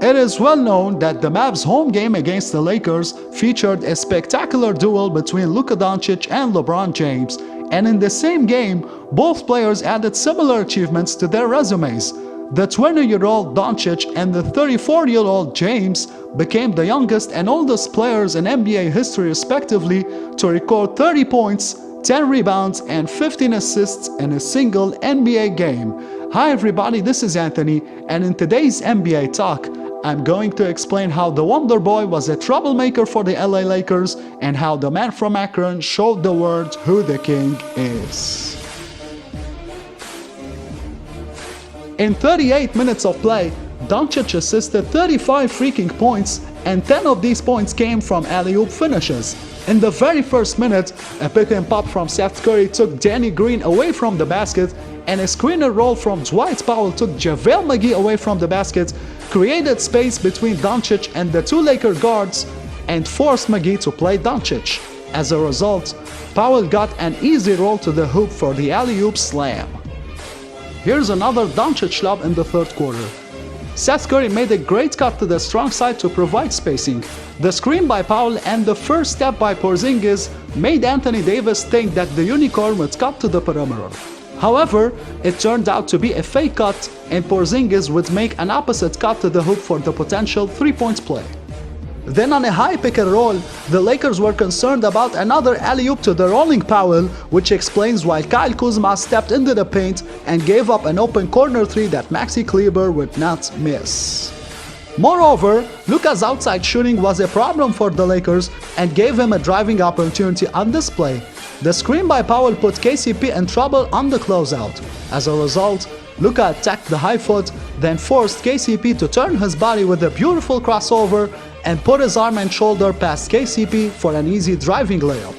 It is well known that the Mavs' home game against the Lakers featured a spectacular duel between Luka Doncic and LeBron James, and in the same game, both players added similar achievements to their resumes. The 20-year-old Doncic and the 34-year-old James became the youngest and oldest players in NBA history respectively to record 30 points, 10 rebounds, and 15 assists in a single NBA game. Hi everybody, this is Anthony, and in today's NBA Talk, I'm going to explain how the Wonder Boy was a troublemaker for the LA Lakers and how the man from Akron showed the world who the king is. In 38 minutes of play, Doncic assisted 35 freaking points, and 10 of these points came from alley-oop finishes. In the very first minute, a pick and pop from Seth Curry took Danny Green away from the basket, and a screener roll from Dwight Powell took JaVale McGee away from the basket, created space between Doncic and the two Laker guards, and forced McGee to play Doncic. As a result, Powell got an easy roll to the hoop for the alley-oop slam. Here's another Doncic lob in the third quarter. Seth Curry made a great cut to the strong side to provide spacing. The screen by Powell and the first step by Porzingis made Anthony Davis think that the unicorn would cut to the perimeter. However, it turned out to be a fake cut, and Porzingis would make an opposite cut to the hoop for the potential three-point play. Then on a high pick and roll, the Lakers were concerned about another alley-oop to the rolling Powell, which explains why Kyle Kuzma stepped into the paint and gave up an open corner three that Maxi Kleber would not miss. Moreover, Luka's outside shooting was a problem for the Lakers and gave him a driving opportunity on this play. The screen by Powell put KCP in trouble on the closeout. As a result, Luka attacked the high foot, then forced KCP to turn his body with a beautiful crossover and put his arm and shoulder past KCP for an easy driving layup.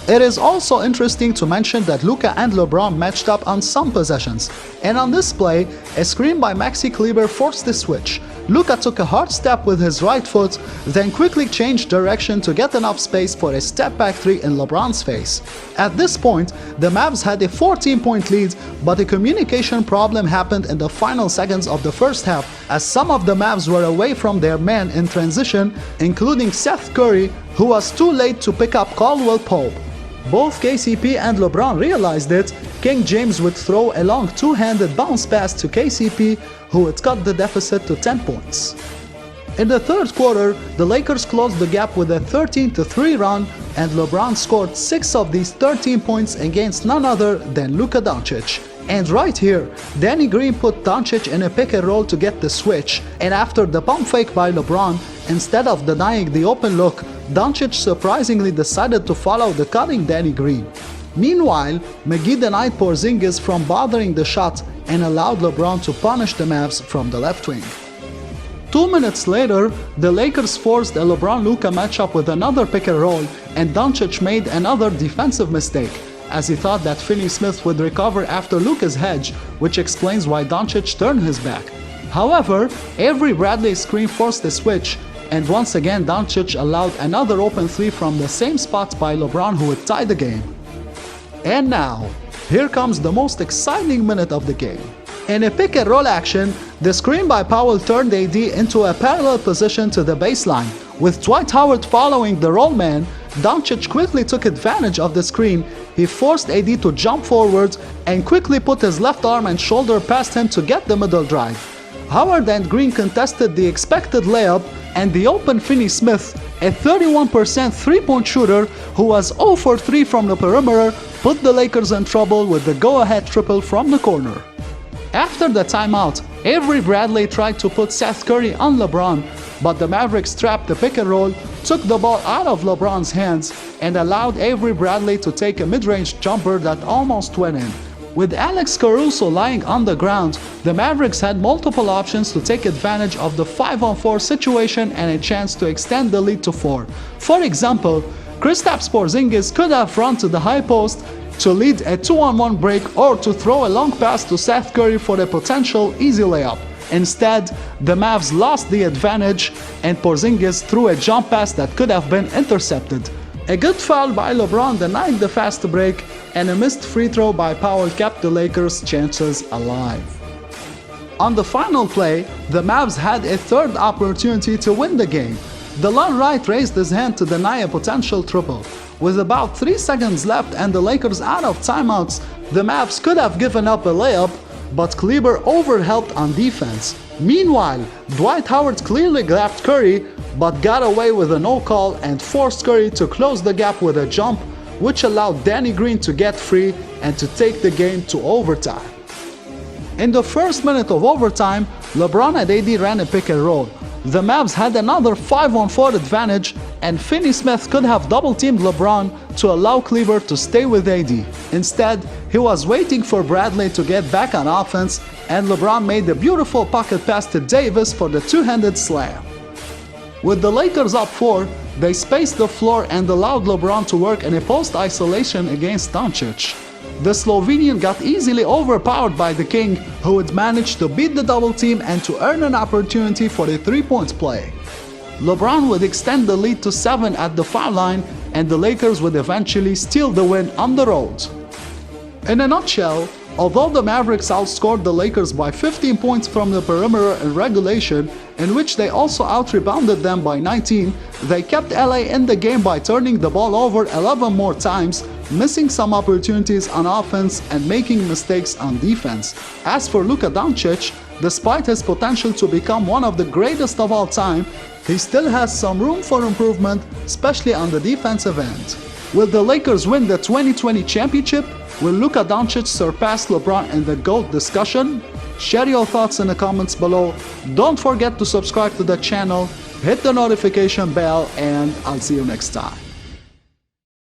It is also interesting to mention that Luka and LeBron matched up on some possessions, and on this play, a screen by Maxi Kleber forced the switch. Luka took a hard step with his right foot, then quickly changed direction to get enough space for a step-back three in LeBron's face. At this point, the Mavs had a 14-point lead, but a communication problem happened in the final seconds of the first half, as some of the Mavs were away from their man in transition, including Seth Curry, who was too late to pick up Caldwell Pope. Both KCP and LeBron realized it. King James would throw a long two-handed bounce pass to KCP, who would cut the deficit to 10 points. In the third quarter, the Lakers closed the gap with a 13-3 run, and LeBron scored 6 of these 13 points against none other than Luka Doncic. And right here, Danny Green put Doncic in a pick and roll to get the switch, and after the pump fake by LeBron, instead of denying the open look, Doncic surprisingly decided to follow the cutting Danny Green. Meanwhile, McGee denied Porzingis from bothering the shot and allowed LeBron to punish the Mavs from the left wing. 2 minutes later, the Lakers forced a LeBron-Luka matchup with another pick and roll, and Doncic made another defensive mistake, as he thought that Finney Smith would recover after Luka's hedge, which explains why Doncic turned his back. However, Avery Bradley's screen forced the switch, and once again Doncic allowed another open three from the same spot by LeBron, who would tie the game. And now, here comes the most exciting minute of the game. In a pick and roll action, the screen by Powell turned AD into a parallel position to the baseline. With Dwight Howard following the roll man, Doncic quickly took advantage of the screen. He forced AD to jump forward and quickly put his left arm and shoulder past him to get the middle drive. Howard and Green contested the expected layup, and the open Finney Smith, a 31% three-point shooter who was 0 for 3 from the perimeter, put the Lakers in trouble with the go-ahead triple from the corner. After the timeout, Avery Bradley tried to put Seth Curry on LeBron, but the Mavericks trapped the pick and roll, took the ball out of LeBron's hands, and allowed Avery Bradley to take a mid-range jumper that almost went in. With Alex Caruso lying on the ground, the Mavericks had multiple options to take advantage of the 5-on-4 situation and a chance to extend the lead to 4. For example, Kristaps Porzingis could have run to the high post to lead a 2-on-1 break or to throw a long pass to Seth Curry for a potential easy layup. Instead, the Mavs lost the advantage, and Porzingis threw a jump pass that could have been intercepted. A good foul by LeBron denied the fast break, and a missed free throw by Powell kept the Lakers' chances alive. On the final play, the Mavs had a third opportunity to win the game. DeLon Wright raised his hand to deny a potential triple. With about 3 seconds left and the Lakers out of timeouts, the Mavs could have given up a layup, but Kleber overhelped on defense. Meanwhile, Dwight Howard clearly grabbed Curry, but got away with a no call and forced Curry to close the gap with a jump, which allowed Danny Green to get free and to take the game to overtime. In the first minute of overtime, LeBron and AD ran a pick and roll. The Mavs had another 5-on-4 advantage, and Finney Smith could have double-teamed LeBron to allow Kleber to stay with AD. Instead, he was waiting for Bradley to get back on offense, and LeBron made a beautiful pocket pass to Davis for the two-handed slam. With the Lakers up 4, they spaced the floor and allowed LeBron to work in a post isolation against Doncic. The Slovenian got easily overpowered by the King, who would manage to beat the double team and to earn an opportunity for a three-point play. LeBron would extend the lead to 7 at the foul line, and the Lakers would eventually steal the win on the road. In a nutshell, although the Mavericks outscored the Lakers by 15 points from the perimeter in regulation, in which they also out-rebounded them by 19, they kept LA in the game by turning the ball over 11 more times, missing some opportunities on offense and making mistakes on defense. As for Luka Doncic, despite his potential to become one of the greatest of all time, he still has some room for improvement, especially on the defensive end. Will the Lakers win the 2020 championship? Will Luka Doncic surpass LeBron in the GOAT discussion? Share your thoughts in the comments below. Don't forget to subscribe to the channel, hit the notification bell, and I'll see you next time.